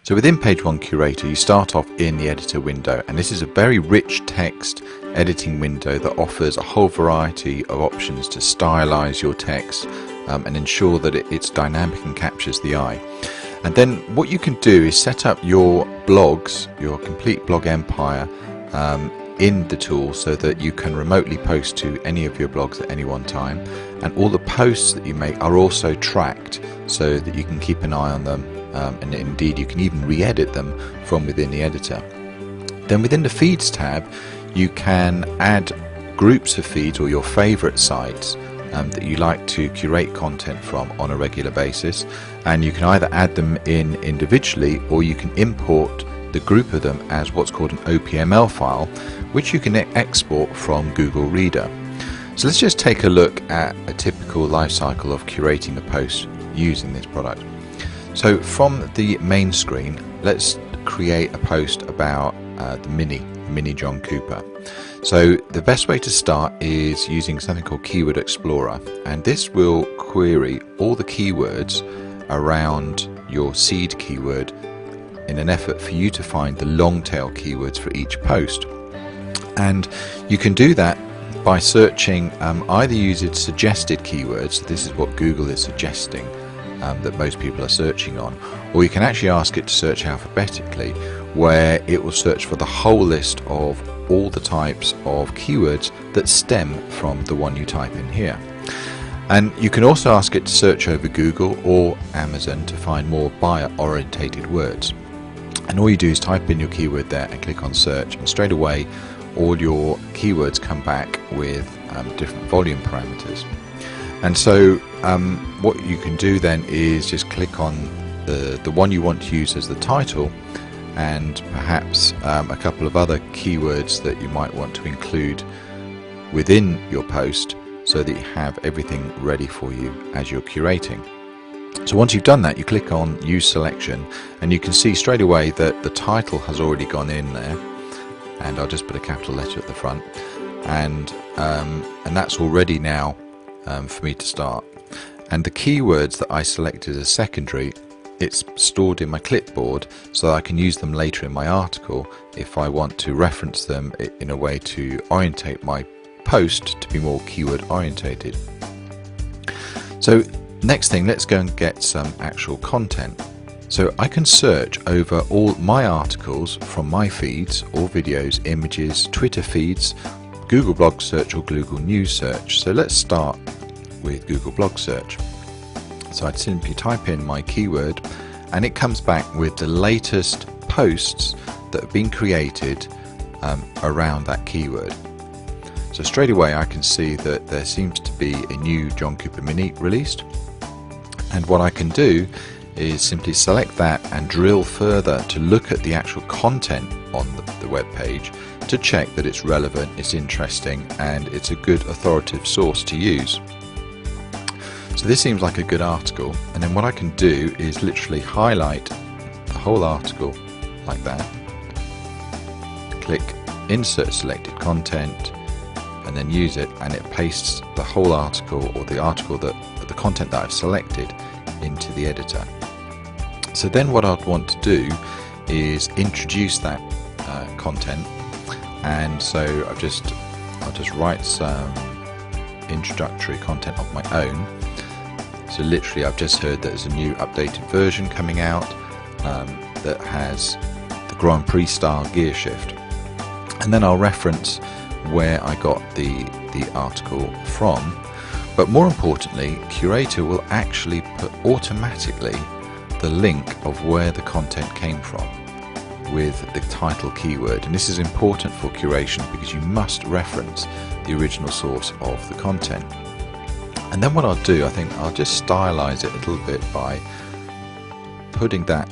So within PageOneCurator, you start off in the editor window, and this is a very rich text editing window that offers a whole variety of options to stylize your text and ensure that it's dynamic and captures the eye. And then what you can do is set up your blogs, your complete blog empire, in the tool so that you can remotely post to any of your blogs at any one time, and all the posts that you make are also tracked so that you can keep an eye on them, and indeed you can even re-edit them from within the editor. Then within the feeds tab you can add groups of feeds or your favorite sites that you like to curate content from on a regular basis, and you can either add them in individually or you can import the group of them as what's called an OPML file, which you can export from Google Reader. So let's just take a look at a typical life cycle of curating a post using this product. So from the main screen, let's create a post about the Mini John Cooper. So the best way to start is using something called Keyword Explorer, and this will query all the keywords around your seed keyword in an effort for you to find the long tail keywords for each post. And you can do that by searching either using suggested keywords, this is what Google is suggesting that most people are searching on, or you can actually ask it to search alphabetically, where it will search for the whole list of all the types of keywords that stem from the one you type in here. And you can also ask it to search over Google or Amazon to find more buyer orientated words. And all you do is type in your keyword there and click on search, and straight away all your keywords come back with different volume parameters. And so what you can do then is just click on the one you want to use as the title, and perhaps a couple of other keywords that you might want to include within your post so that you have everything ready for you as you're curating. So once you've done that, you click on Use Selection, and you can see straight away that the title has already gone in there, and I'll just put a capital letter at the front, and that's already now for me to start. And the keywords that I selected as secondary, it's stored in my clipboard so that I can use them later in my article if I want to reference them in a way to orientate my post to be more keyword orientated. So next thing, let's go and get some actual content. So I can search over all my articles from my feeds, all videos, images, Twitter feeds, Google Blog Search or Google News Search. So let's start with Google Blog Search. So I'd simply type in my keyword, and it comes back with the latest posts that have been created around that keyword. So straight away I can see that there seems to be a new John Cooper Mini released, and what I can do is simply select that and drill further to look at the actual content on the web page to check that it's relevant, it's interesting, and it's a good authoritative source to use. So this seems like a good article, and then what I can do is literally highlight the whole article like that, click Insert Selected Content, and then use it, and it pastes the whole article, or the article that the content that I've selected, into the editor. So then what I'd want to do is introduce that content, and so I'll just write some introductory content of my own. So literally I've just heard that there's a new updated version coming out that has the Grand Prix style gear shift, and then I'll reference where I got the article from. But more importantly, Curator will actually put automatically the link of where the content came from with the title keyword, and this is important for curation because you must reference the original source of the content. And then what I'll do, I think I'll just stylize it a little bit by putting that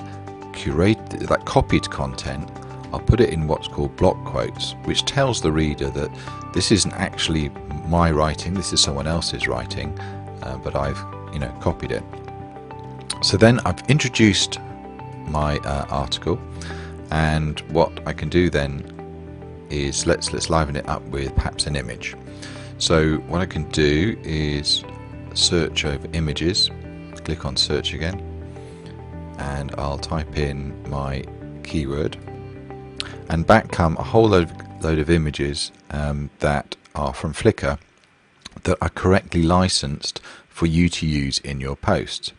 copied content, I'll put it in what's called block quotes, which tells the reader that this isn't actually my writing, this is someone else's writing, but I've copied it. So then I've introduced my article, and what I can do then is let's liven it up with perhaps an image. So what I can do is search over images, click on search again, and I'll type in my keyword, and back come a whole load of images that are from Flickr that are correctly licensed for you to use in your posts.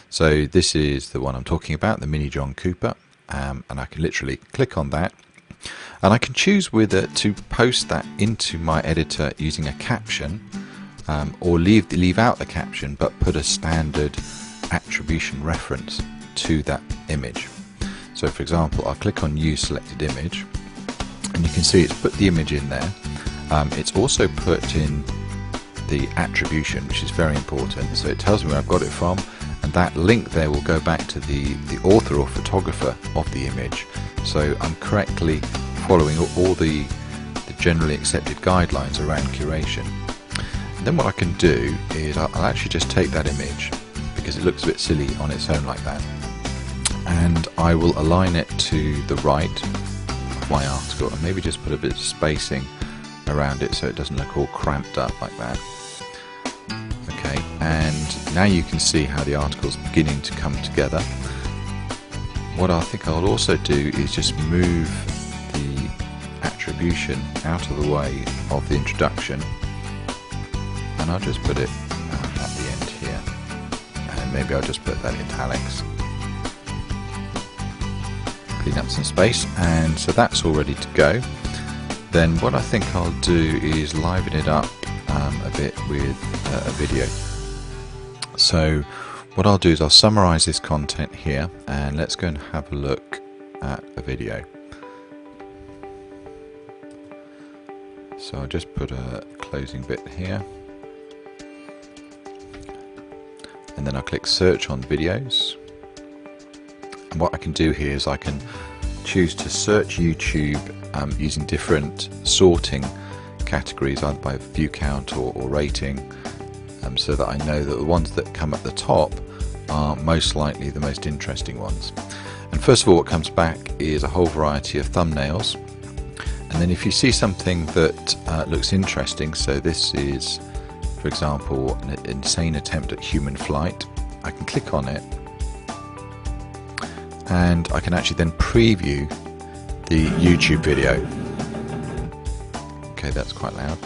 So this is the one I'm talking about, the Mini John Cooper, and I can literally click on that, and I can choose whether to post that into my editor using a caption, or leave out the caption but put a standard attribution reference to that image. So for example, I'll click on Use Selected Image, and you can see it's put the image in there. It's also put in the attribution, which is very important, so it tells me where I've got it from, and that link there will go back to the author or photographer of the image. So I'm correctly following all the generally accepted guidelines around curation. And then what I can do is I'll actually just take that image, because it looks a bit silly on its own like that, and I will align it to the right of my article, and maybe just put a bit of spacing around it so it doesn't look all cramped up like that. Okay, and now you can see how the article's beginning to come together. What I think I'll also do is just move the attribution out of the way of the introduction, and I'll just put it at the end here, and maybe I'll just put that in italics. Clean up some space, and so that's all ready to go. Then what I think I'll do is liven it up a bit with a video. So what I'll do is I'll summarize this content here, and let's go and have a look at a video. So I'll just put a closing bit here, and then I'll click search on videos, and what I can do here is I can choose to search YouTube using different sorting categories, either by view count or rating, so that I know that the ones that come at the top are most likely the most interesting ones. And first of all, what comes back is a whole variety of thumbnails, and then if you see something that looks interesting, so this is, for example, an insane attempt at human flight, I can click on it, and I can actually then preview the YouTube video. Okay, that's quite loud.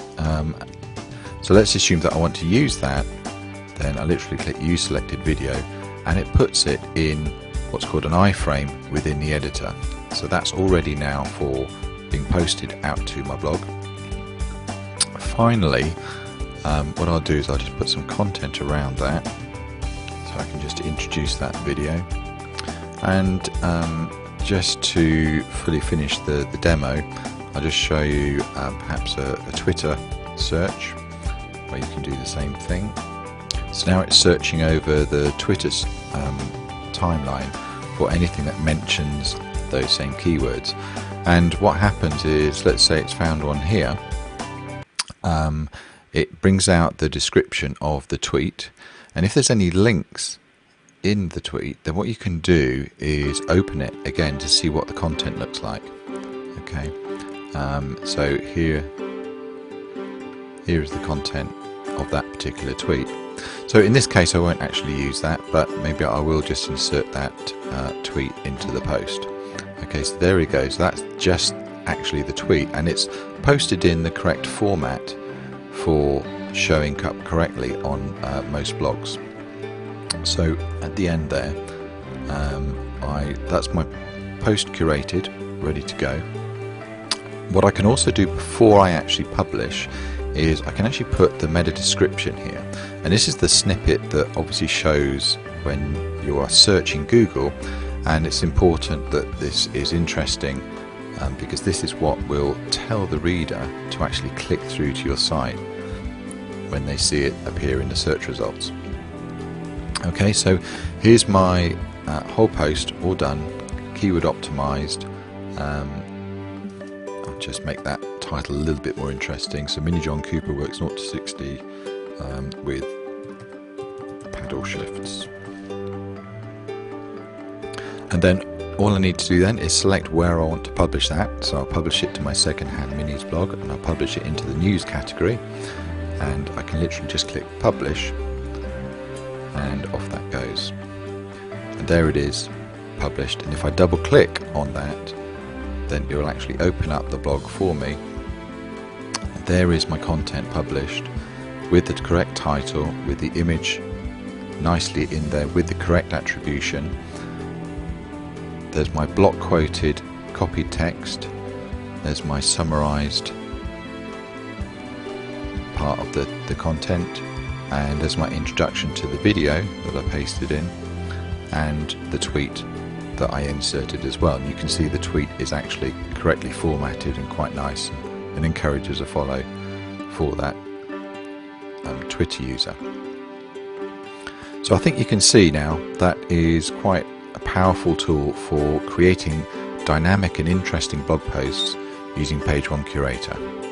So let's assume that I want to use that. Then I literally click Use Selected Video, and it puts it in what's called an iframe within the editor. So that's all ready now for being posted out to my blog. Finally, what I'll do is I'll just put some content around that, so I can just introduce that video. And just to fully finish the demo, I'll just show you perhaps a Twitter search where you can do the same thing. So now it's searching over the Twitter timeline for anything that mentions those same keywords. And what happens is, let's say it's found one here, it brings out the description of the tweet, and if there's any links in the tweet, then what you can do is open it again to see what the content looks like. Okay, so here is the content of that particular tweet. So in this case I won't actually use that, but maybe I will just insert that tweet into the post. Okay, so there we go. So that's just actually the tweet, and it's posted in the correct format for showing up correctly on most blogs. So at the end there, that's my post curated, ready to go. What I can also do before I actually publish is I can actually put the meta description here, and this is the snippet that obviously shows when you are searching Google, and it's important that this is interesting because this is what will tell the reader to actually click through to your site when they see it appear in the search results. Okay, so here's my whole post all done, keyword optimized. I'll just make that title a little bit more interesting. So Mini John Cooper works 0 to 60 with paddle shifts. And then all I need to do then is select where I want to publish that. So I'll publish it to my secondhand minis blog, and I'll publish it into the news category, and I can literally just click publish, and off that goes. And there it is, published, and if I double click on that, then it will actually open up the blog for me. And there is my content published with the correct title, with the image nicely in there, with the correct attribution. There's my block quoted copied text, there's my summarized part of the content, and there's my introduction to the video that I pasted in, and the tweet that I inserted as well. And you can see the tweet is actually correctly formatted and quite nice, and encourages a follow for that Twitter user. So I think you can see now that is quite a powerful tool for creating dynamic and interesting blog posts using PageOneCurator.